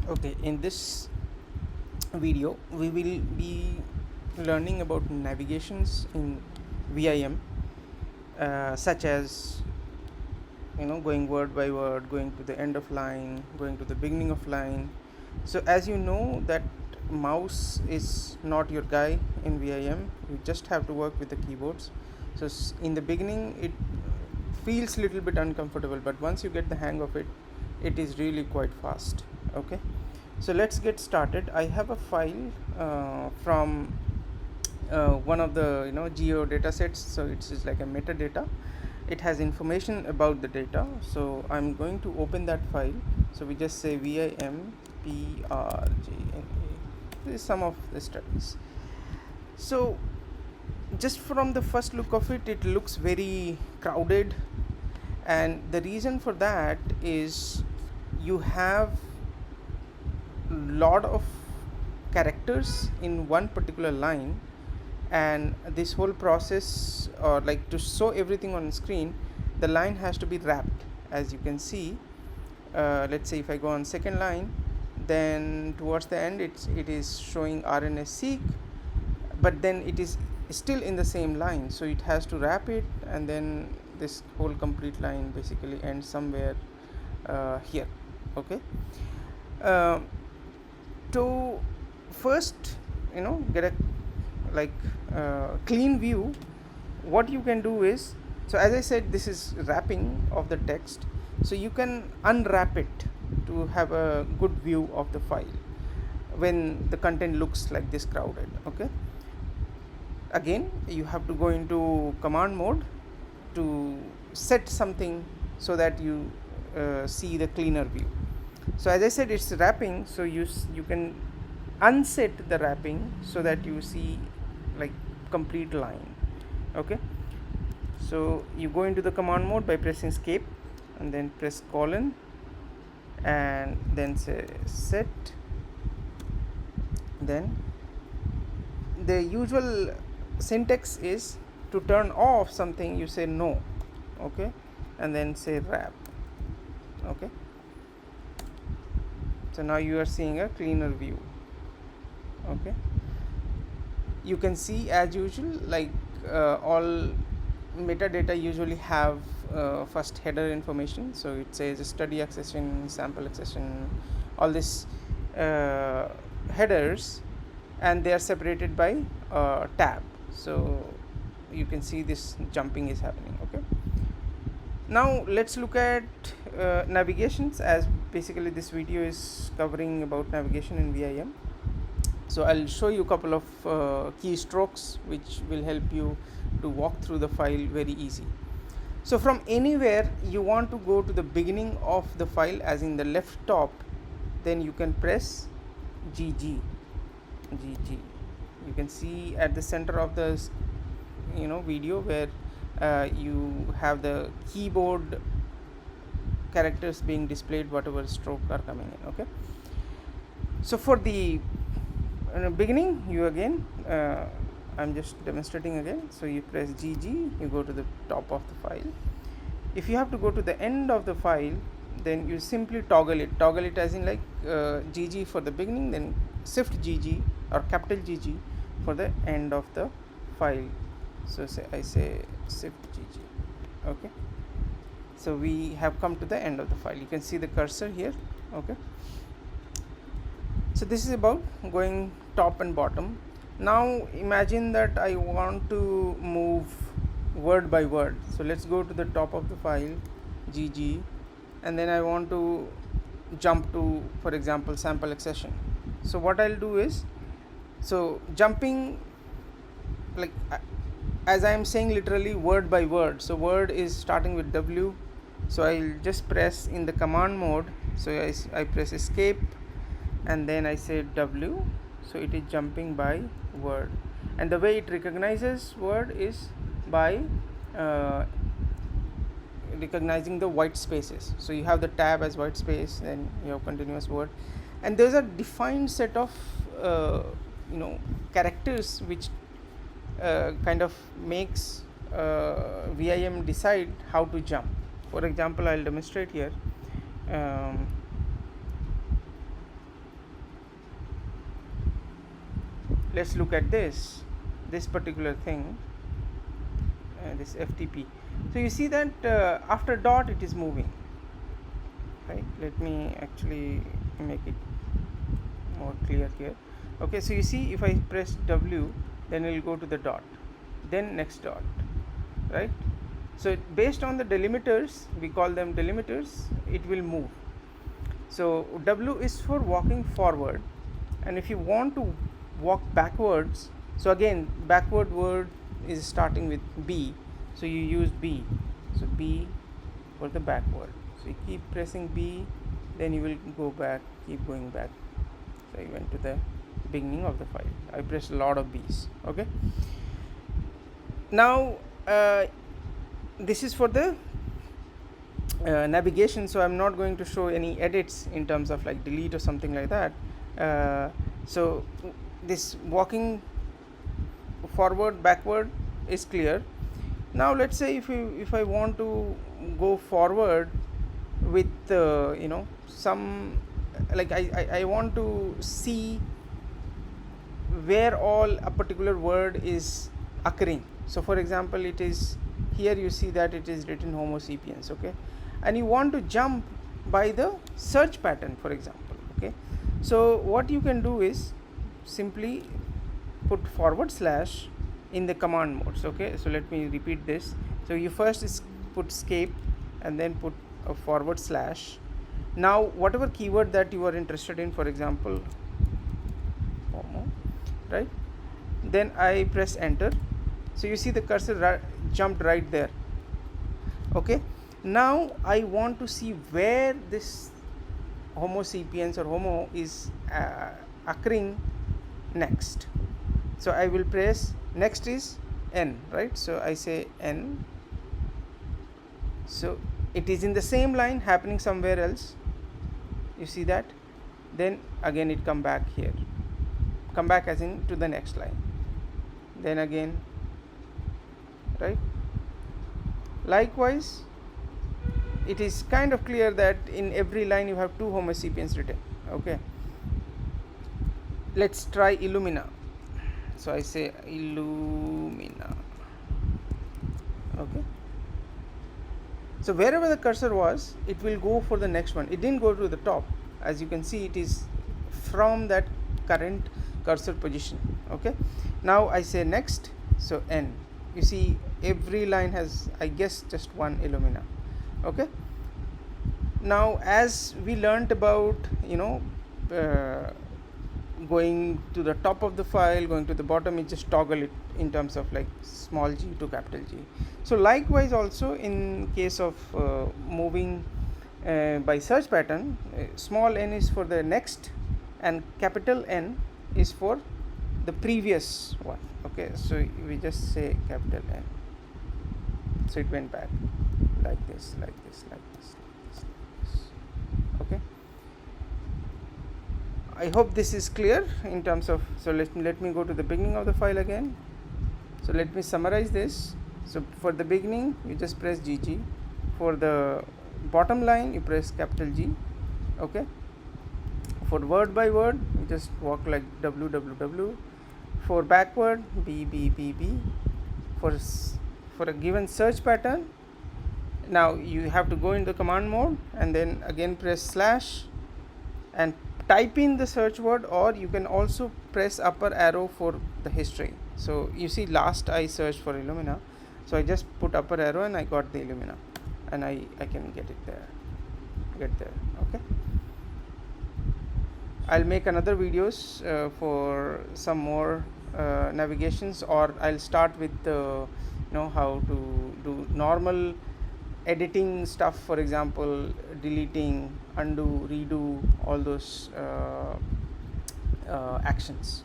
Okay, in this video we will be learning about navigations in VIM, such as going word by word, going to the end of line, going to the beginning of line. So as you know that mouse is not your guy in VIM, you just have to work with the keyboards. So in the beginning it feels little bit uncomfortable, but once you get the hang of it, it is really quite fast. Okay, so let's get started. I have a file from one of the geo data sets, so it's just like a metadata. It has information about the data, so I'm going to open that file. So we just say VIM PRGNA. This is some of the studies. So just from the first look of it, it looks very crowded, and the reason for that is you have lot of characters in one particular line, and this whole process, or like to show everything on screen, the line has to be wrapped. As you can see, let's say if I go on second line, then towards the end it is showing RNA seq, but then it is still in the same line, so it has to wrap it, and then this whole complete line basically ends somewhere here. Okay, uh, to first get a like clean view, what you can do is, so as I said, this is wrapping of the text, so you can unwrap it to have a good view of the file when the content looks like this crowded. Okay, again you have to go into command mode to set something so that you see the cleaner view. So as I said, it's wrapping, so you can unset the wrapping so that you see like complete line. Okay, so you go into the command mode by pressing escape and then press colon and then say set. Then the usual syntax is to turn off something, you say no. Okay, and then say wrap. Okay, so now you are seeing a cleaner view. Okay, you can see as usual, like all metadata usually have first header information, so it says study accession, sample accession, all this headers, and they are separated by tab, so you can see this jumping is happening. Okay, now let's look at navigations, as basically this video is covering about navigation in VIM. So I'll show you a couple of keystrokes which will help you to walk through the file very easy. So from anywhere you want to go to the beginning of the file, as in the left top, then you can press GG. You can see at the center of the video where you have the keyboard characters being displayed, whatever stroke are coming in. Okay, so for the beginning, you again I'm just demonstrating again, so you press GG, you go to the top of the file. If you have to go to the end of the file, then you simply toggle it as in like GG for the beginning, then shift GG or capital GG for the end of the file. So I say shift GG. Okay, so we have come to the end of the file. You can see the cursor here. Okay, so this is about going top and bottom. Now imagine that I want to move word by word, so let's go to the top of the file, GG, and then I want to jump to, for example, sample accession. So what I'll do is, so jumping like as I am saying literally word by word, so word is starting with W, so I'll just press in the command mode, so I press escape and then I say W, so it is jumping by word, and the way it recognizes word is by recognizing the white spaces. So you have the tab as white space, then you have continuous word, and there's a defined set of characters which kind of makes VIM decide how to jump. For example, I'll demonstrate here. let's look at this particular thing, this FTP. So you see that after dot it is moving, right? Let me actually make it more clear here. Okay, so you see if I press W, then it will go to the dot, then next dot, right? So based on the delimiters, we call them delimiters, it will move. So W is for walking forward, and if you want to walk backwards, so again backward word is starting with B, so you use B, so B for the backward. So you keep pressing B, then you will go back, keep going back. So I went to the beginning of the file. I pressed a lot of B's. Okay. Now this is for the navigation, so I'm not going to show any edits in terms of like delete or something like that. So this walking forward backward is clear. Now let's say if I want to go forward with some, like I want to see where all a particular word is occurring. So for example, it is here, you see that it is written Homo sapiens, okay, and you want to jump by the search pattern, for example. Okay, so what you can do is simply put / in the command modes. Okay, so let me repeat this. So you first put escape and then put a /. Now whatever keyword that you are interested in, for example Homo, right, then I press enter. So you see the cursor jumped right there. Okay, now I want to see where this Homo sapiens or Homo is occurring next. So I will press, next is N, right? So I say N. So it is in the same line happening somewhere else. You see that? Then again it come back here. Come back as in to the next line. Then again, right? Likewise, it is kind of clear that in every line you have two Homo sapiens written. Okay, let's try Illumina. So I say Illumina. Okay, so wherever the cursor was, it will go for the next one. It didn't go to the top. As you can see, it is from that current cursor position. Okay, now I say next. So N. You see every line has, I guess, just one Illumina. Okay, now as we learnt about going to the top of the file, going to the bottom, you just toggle it in terms of like small g to capital G. So likewise also in case of moving by search pattern, small n is for the next and capital N is for the previous one. Okay, so we just say capital N. So it went back like this, like this, like this, like this, like this. Okay, I hope this is clear in terms of, so let me go to the beginning of the file again. So let me summarize this. So for the beginning you just press GG, for the bottom line you press capital G. Okay, for word by word you just walk like www. For backward B. For a given search pattern, now you have to go into the command mode and then again press / and type in the search word, or you can also press upper arrow for the history. So you see last I searched for Illumina, so I just put upper arrow and I got the Illumina, and I can get there. Okay, I'll make another videos for some more navigations, or I'll start with how to do normal editing stuff, for example deleting, undo, redo, all those actions.